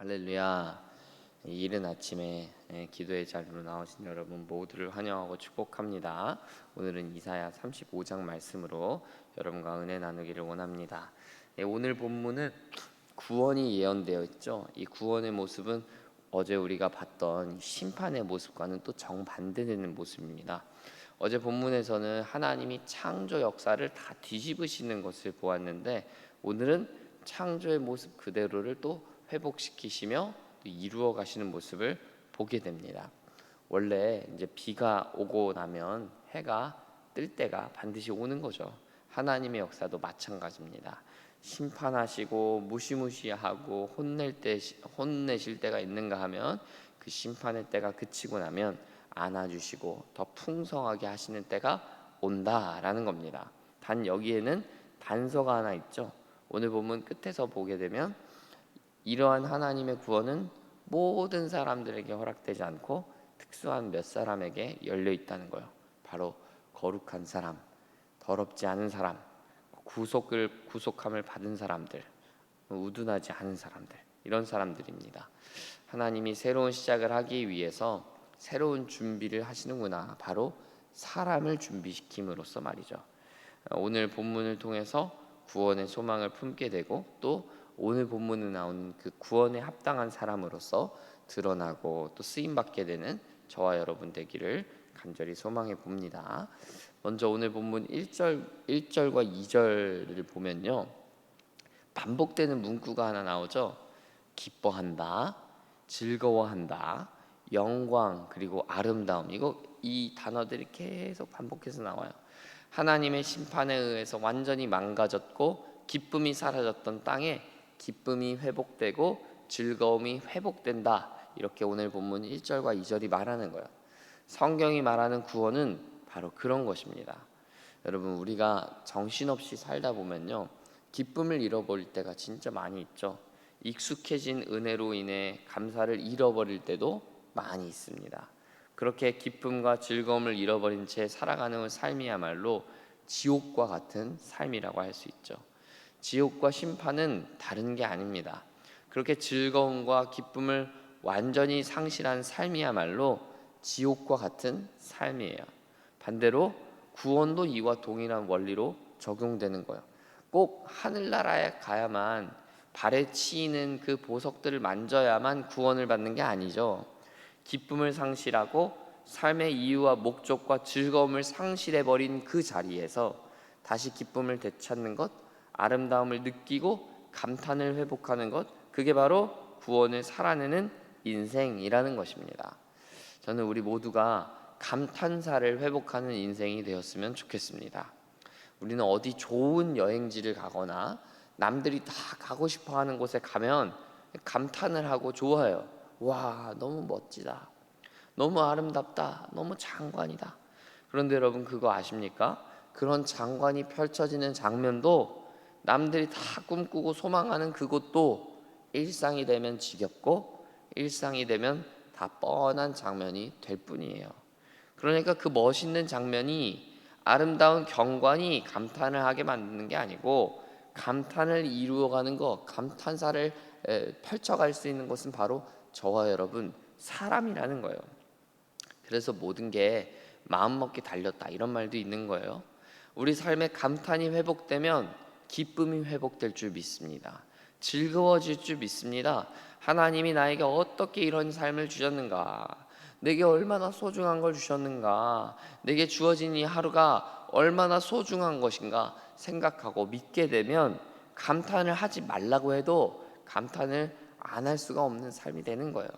할렐루야. 이 이른 아침에 기도의 자리로 나오신 여러분 모두를 환영하고 축복합니다. 오늘은 이사야 35장 말씀으로 여러분과 은혜 나누기를 원합니다. 오늘 본문은 구원이 예언되어 있죠. 이 구원의 모습은 어제 우리가 봤던 심판의 모습과는 또 정반대되는 모습입니다. 어제 본문에서는 하나님이 창조 역사를 다 뒤집으시는 것을 보았는데, 오늘은 창조의 모습 그대로를 또 회복시키시며 또 이루어 가시는 모습을 보게 됩니다. 원래 이제 비가 오고 나면 해가 뜰 때가 반드시 오는 거죠. 하나님의 역사도 마찬가지입니다. 심판하시고 무시무시하고 혼내실 때가 있는가 하면 그 심판의 때가 그치고 나면 안아주시고 더 풍성하게 하시는 때가 온다라는 겁니다. 단 여기에는 단서가 하나 있죠. 오늘 본문 끝에서 보게 되면 이러한 하나님의 구원은 모든 사람들에게 허락되지 않고 특수한 몇 사람에게 열려 있다는 거예요. 바로 거룩한 사람, 더럽지 않은 사람, 구속함을 받은 사람들, 우둔하지 않은 사람들, 이런 사람들입니다. 하나님이 새로운 시작을 하기 위해서 새로운 준비를 하시는구나. 바로 사람을 준비시킴으로써 말이죠. 오늘 본문을 통해서 구원의 소망을 품게 되고, 또 오늘 본문에 나오는 그 구원에 합당한 사람으로서 드러나고 또 쓰임받게 되는 저와 여러분 되기를 간절히 소망해 봅니다. 먼저 오늘 본문 1절과 2절을 보면요, 반복되는 문구가 하나 나오죠. 기뻐한다, 즐거워한다, 영광, 그리고 아름다움. 이 단어들이 계속 반복해서 나와요. 하나님의 심판에 의해서 완전히 망가졌고 기쁨이 사라졌던 땅에 기쁨이 회복되고 즐거움이 회복된다. 이렇게 오늘 본문 1절과 2절이 말하는 거예요. 성경이 말하는 구원은 바로 그런 것입니다. 여러분, 우리가 정신없이 살다 보면요, 기쁨을 잃어버릴 때가 진짜 많이 있죠. 익숙해진 은혜로 인해 감사를 잃어버릴 때도 많이 있습니다. 그렇게 기쁨과 즐거움을 잃어버린 채 살아가는 삶이야말로 지옥과 같은 삶이라고 할 수 있죠. 지옥과 심판은 다른 게 아닙니다. 그렇게 즐거움과 기쁨을 완전히 상실한 삶이야말로 지옥과 같은 삶이에요. 반대로 구원도 이와 동일한 원리로 적용되는 거예요. 꼭 하늘나라에 가야만, 발에 치이는 그 보석들을 만져야만 구원을 받는 게 아니죠. 기쁨을 상실하고 삶의 이유와 목적과 즐거움을 상실해버린 그 자리에서 다시 기쁨을 되찾는 것, 아름다움을 느끼고 감탄을 회복하는 것, 그게 바로 구원을 살아내는 인생이라는 것입니다. 저는 우리 모두가 감탄사를 회복하는 인생이 되었으면 좋겠습니다. 우리는 어디 좋은 여행지를 가거나 남들이 다 가고 싶어 하는 곳에 가면 감탄을 하고 좋아요. 와, 너무 멋지다, 너무 아름답다, 너무 장관이다. 그런데 여러분, 그거 아십니까? 그런 장관이 펼쳐지는 장면도, 남들이 다 꿈꾸고 소망하는 그곳도 일상이 되면 지겹고 일상이 되면 다 뻔한 장면이 될 뿐이에요. 그러니까 그 멋있는 장면이, 아름다운 경관이 감탄을 하게 만드는 게 아니고, 감탄을 이루어가는 것, 감탄사를 펼쳐갈 수 있는 것은 바로 저와 여러분 사람이라는 거예요. 그래서 모든 게 마음먹기 달렸다, 이런 말도 있는 거예요. 우리 삶의 감탄이 회복되면 기쁨이 회복될 줄 믿습니다. 즐거워질 줄 믿습니다. 하나님이 나에게 어떻게 이런 삶을 주셨는가, 내게 얼마나 소중한 걸 주셨는가, 내게 주어진 이 하루가 얼마나 소중한 것인가 생각하고 믿게 되면 감탄을 하지 말라고 해도 감탄을 안 할 수가 없는 삶이 되는 거예요.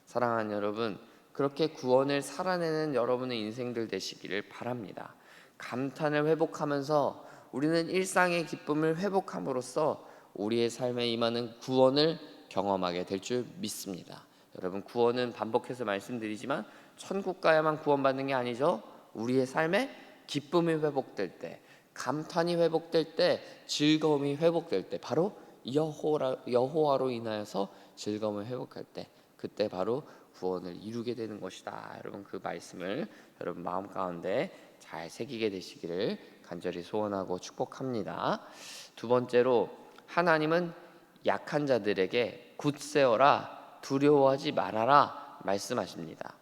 사랑하는 여러분, 그렇게 구원을 살아내는 여러분의 인생들 되시기를 바랍니다. 감탄을 회복하면서 우리는 일상의 기쁨을 회복함으로써 우리의 삶에 임하는 구원을 경험하게 될 줄 믿습니다. 여러분, 구원은 반복해서 말씀드리지만 천국 가야만 구원받는 게 아니죠. 우리의 삶에 기쁨이 회복될 때, 감탄이 회복될 때, 즐거움이 회복될 때, 바로 여호와로 인하여서 즐거움을 회복할 때, 그때 바로 구원을 이루게 되는 것이다. 여러분, 그 말씀을 여러분 마음 가운데 잘 새기게 되시기를 간절히 소원하고 축복합니다. 두 번째로, 하나님은 약한 자들에게 굳세어라 두려워하지 말아라 말씀하십니다.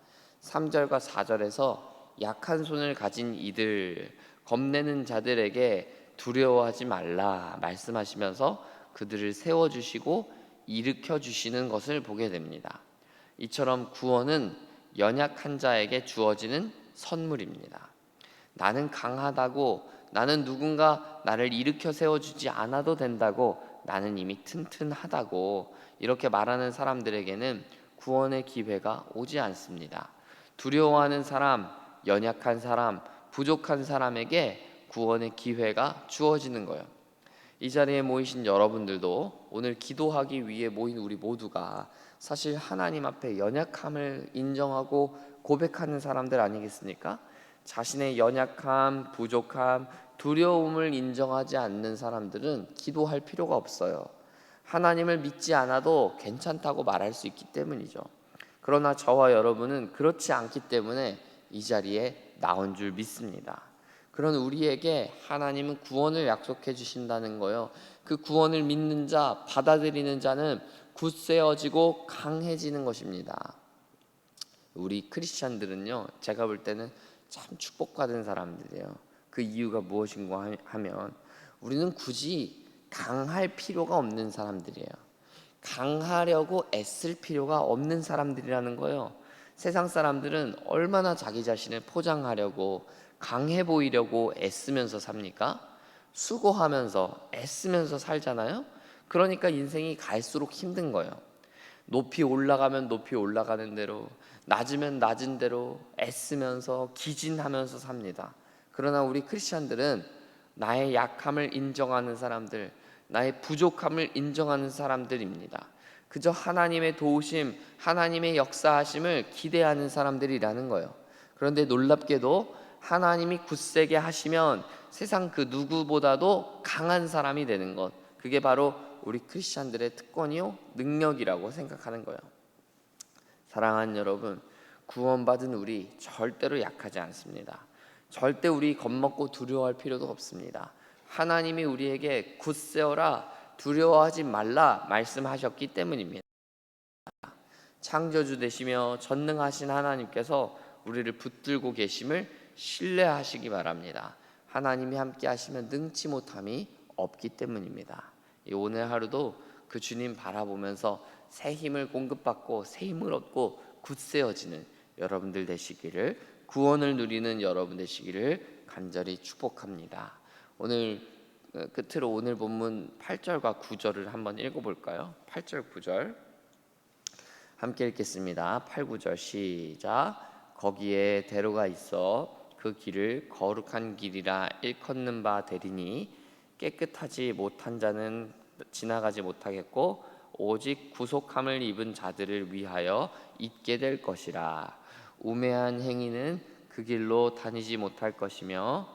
3절과 4절에서 약한 손을 가진 이들, 겁내는 자들에게 두려워하지 말라 말씀하시면서 그들을 세워주시고 일으켜 주시는 것을 보게 됩니다. 이처럼 구원은 연약한 자에게 주어지는 선물입니다. 나는 강하다고, 나는 누군가 나를 일으켜 세워주지 않아도 된다고, 나는 이미 튼튼하다고 이렇게 말하는 사람들에게는 구원의 기회가 오지 않습니다. 두려워하는 사람, 연약한 사람, 부족한 사람에게 구원의 기회가 주어지는 거예요. 이 자리에 모이신 여러분들도 오늘 기도하기 위해 모인 우리 모두가 사실 하나님 앞에 연약함을 인정하고 고백하는 사람들 아니겠습니까? 자신의 연약함, 부족함, 두려움을 인정하지 않는 사람들은 기도할 필요가 없어요. 하나님을 믿지 않아도 괜찮다고 말할 수 있기 때문이죠. 그러나 저와 여러분은 그렇지 않기 때문에 이 자리에 나온 줄 믿습니다. 그런 우리에게 하나님은 구원을 약속해 주신다는 거예요. 그 구원을 믿는 자, 받아들이는 자는 굳세어지고 강해지는 것입니다. 우리 크리스찬들은요, 제가 볼 때는 참 축복받은 사람들이에요. 그 이유가 무엇인가 하면 우리는 굳이 강할 필요가 없는 사람들이에요. 강하려고 애쓸 필요가 없는 사람들이라는 거예요. 세상 사람들은 얼마나 자기 자신을 포장하려고 강해 보이려고 애쓰면서 삽니까? 수고하면서 애쓰면서 살잖아요. 그러니까 인생이 갈수록 힘든 거예요. 높이 올라가면 높이 올라가는 대로, 낮으면 낮은 대로 애쓰면서 기진하면서 삽니다. 그러나 우리 크리스찬들은 나의 약함을 인정하는 사람들, 나의 부족함을 인정하는 사람들입니다. 그저 하나님의 도우심, 하나님의 역사하심을 기대하는 사람들이라는 거예요. 그런데 놀랍게도 하나님이 굳세게 하시면 세상 그 누구보다도 강한 사람이 되는 것, 그게 바로 우리 크리스찬들의 특권이요 능력이라고 생각하는 거예요. 사랑하는 여러분, 구원받은 우리 절대로 약하지 않습니다. 절대 우리 겁먹고 두려워할 필요도 없습니다. 하나님이 우리에게 굳세어라 두려워하지 말라 말씀하셨기 때문입니다. 창조주 되시며 전능하신 하나님께서 우리를 붙들고 계심을 신뢰하시기 바랍니다. 하나님이 함께 하시면 능치 못함이 없기 때문입니다. 오늘 하루도 그 주님 바라보면서 새 힘을 공급받고 새 힘을 얻고 굳세어지는 여러분들 되시기를, 구원을 누리는 여러분 되시기를 간절히 축복합니다. 오늘 끝으로 오늘 본문 8절과 9절을 한번 읽어볼까요? 8절 9절 함께 읽겠습니다. 8, 9절 시작. 거기에 대로가 있어 그 길을 거룩한 길이라 일컫는 바 되리니 깨끗하지 못한 자는 지나가지 못하겠고 오직 구속함을 입은 자들을 위하여 있게 될 것이라. 우매한 행위는 그 길로 다니지 못할 것이며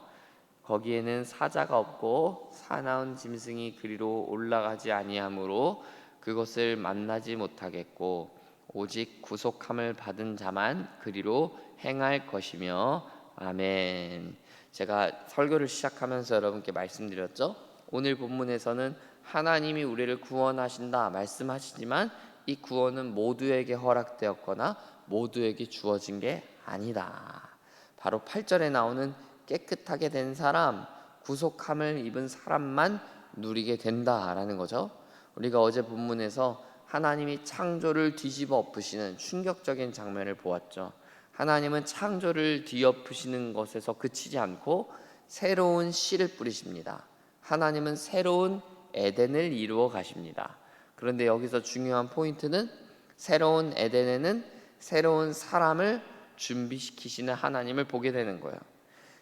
거기에는 사자가 없고 사나운 짐승이 그리로 올라가지 아니하므로 그것을 만나지 못하겠고 오직 구속함을 받은 자만 그리로 행할 것이며 아멘. 제가 설교를 시작하면서 여러분께 말씀드렸죠. 오늘 본문에서는 하나님이 우리를 구원하신다 말씀하시지만 이 구원은 모두에게 허락되었거나 모두에게 주어진 게 아니다. 바로 8절에 나오는 깨끗하게 된 사람, 구속함을 입은 사람만 누리게 된다라는 거죠. 우리가 어제 본문에서 하나님이 창조를 뒤집어 엎으시는 충격적인 장면을 보았죠. 하나님은 창조를 뒤엎으시는 것에서 그치지 않고 새로운 씨를 뿌리십니다. 하나님은 새로운 에덴을 이루어 가십니다. 그런데 여기서 중요한 포인트는 새로운 에덴에는 새로운 사람을 준비시키시는 하나님을 보게 되는 거예요.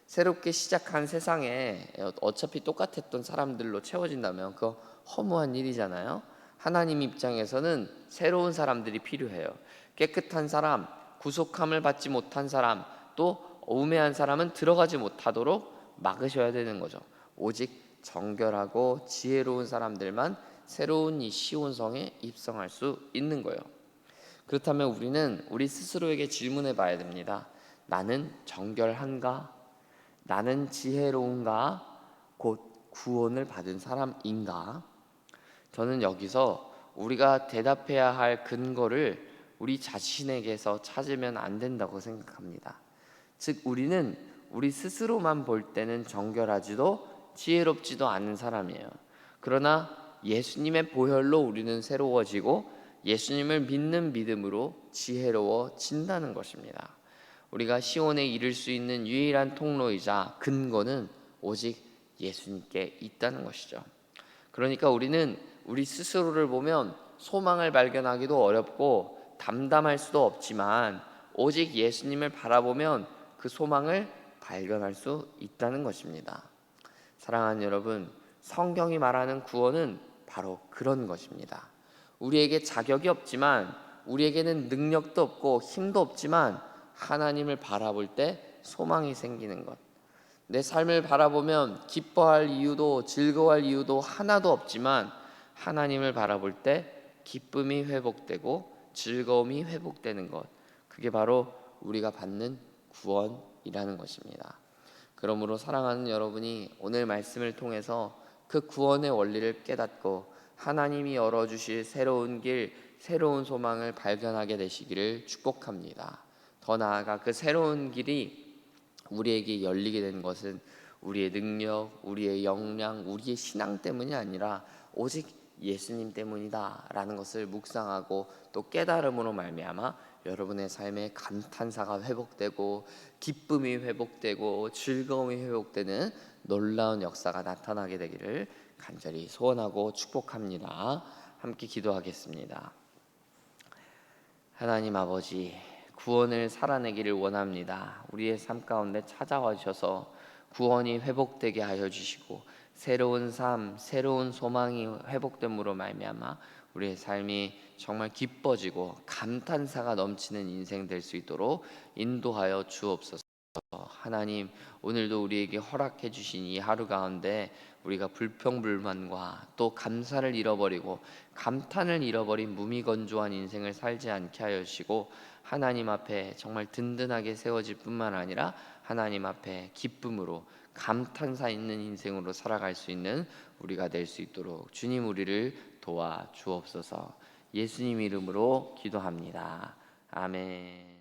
새롭게 시작한 세상에 어차피 똑같았던 사람들로 채워진다면 그거 허무한 일이잖아요. 하나님 입장에서는 새로운 사람들이 필요해요. 깨끗한 사람, 구속함을 받지 못한 사람, 또 우매한 사람은 들어가지 못하도록 막으셔야 되는 거죠. 오직 정결하고 지혜로운 사람들만 새로운 이 시온성에 입성할 수 있는 거예요. 그렇다면 우리는 우리 스스로에게 질문해 봐야 됩니다. 나는 정결한가? 나는 지혜로운가? 곧 구원을 받은 사람인가? 저는 여기서 우리가 대답해야 할 근거를 우리 자신에게서 찾으면 안 된다고 생각합니다. 즉 우리는 우리 스스로만 볼 때는 정결하지도 지혜롭지도 않은 사람이에요. 그러나 예수님의 보혈로 우리는 새로워지고 예수님을 믿는 믿음으로 지혜로워진다는 것입니다. 우리가 시온에 이를 수 있는 유일한 통로이자 근거는 오직 예수님께 있다는 것이죠. 그러니까 우리는 우리 스스로를 보면 소망을 발견하기도 어렵고 담담할 수도 없지만 오직 예수님을 바라보면 그 소망을 발견할 수 있다는 것입니다. 사랑하는 여러분, 성경이 말하는 구원은 바로 그런 것입니다. 우리에게 자격이 없지만, 우리에게는 능력도 없고 힘도 없지만 하나님을 바라볼 때 소망이 생기는 것. 내 삶을 바라보면 기뻐할 이유도 즐거워할 이유도 하나도 없지만 하나님을 바라볼 때 기쁨이 회복되고 즐거움이 회복되는 것, 그게 바로 우리가 받는 구원이라는 것입니다. 그러므로 사랑하는 여러분이 오늘 말씀을 통해서 그 구원의 원리를 깨닫고 하나님이 열어주실 새로운 길, 새로운 소망을 발견하게 되시기를 축복합니다. 더 나아가 그 새로운 길이 우리에게 열리게 된 것은 우리의 능력, 우리의 역량, 우리의 신앙 때문이 아니라 오직 예수님 때문이다라는 것을 묵상하고 또 깨달음으로 말미암아 여러분의 삶에 감탄사가 회복되고 기쁨이 회복되고 즐거움이 회복되는 놀라운 역사가 나타나게 되기를 간절히 소원하고 축복합니다. 함께 기도하겠습니다. 하나님 아버지, 구원을 살아내기를 원합니다. 우리의 삶 가운데 찾아와 주셔서 구원이 회복되게 하여 주시고 새로운 삶, 새로운 소망이 회복됨으로 말미암아 우리의 삶이 정말 기뻐지고 감탄사가 넘치는 인생 될 수 있도록 인도하여 주옵소서. 하나님, 오늘도 우리에게 허락해 주신 이 하루 가운데 우리가 불평불만과 또 감사를 잃어버리고 감탄을 잃어버린 무미건조한 인생을 살지 않게 하여 주시고 하나님 앞에 정말 든든하게 세워질 뿐만 아니라 하나님 앞에 기쁨으로 감탄사 있는 인생으로 살아갈 수 있는 우리가 될 수 있도록 주님 우리를 도와 주옵소서. 예수님 이름으로 기도합니다. 아멘.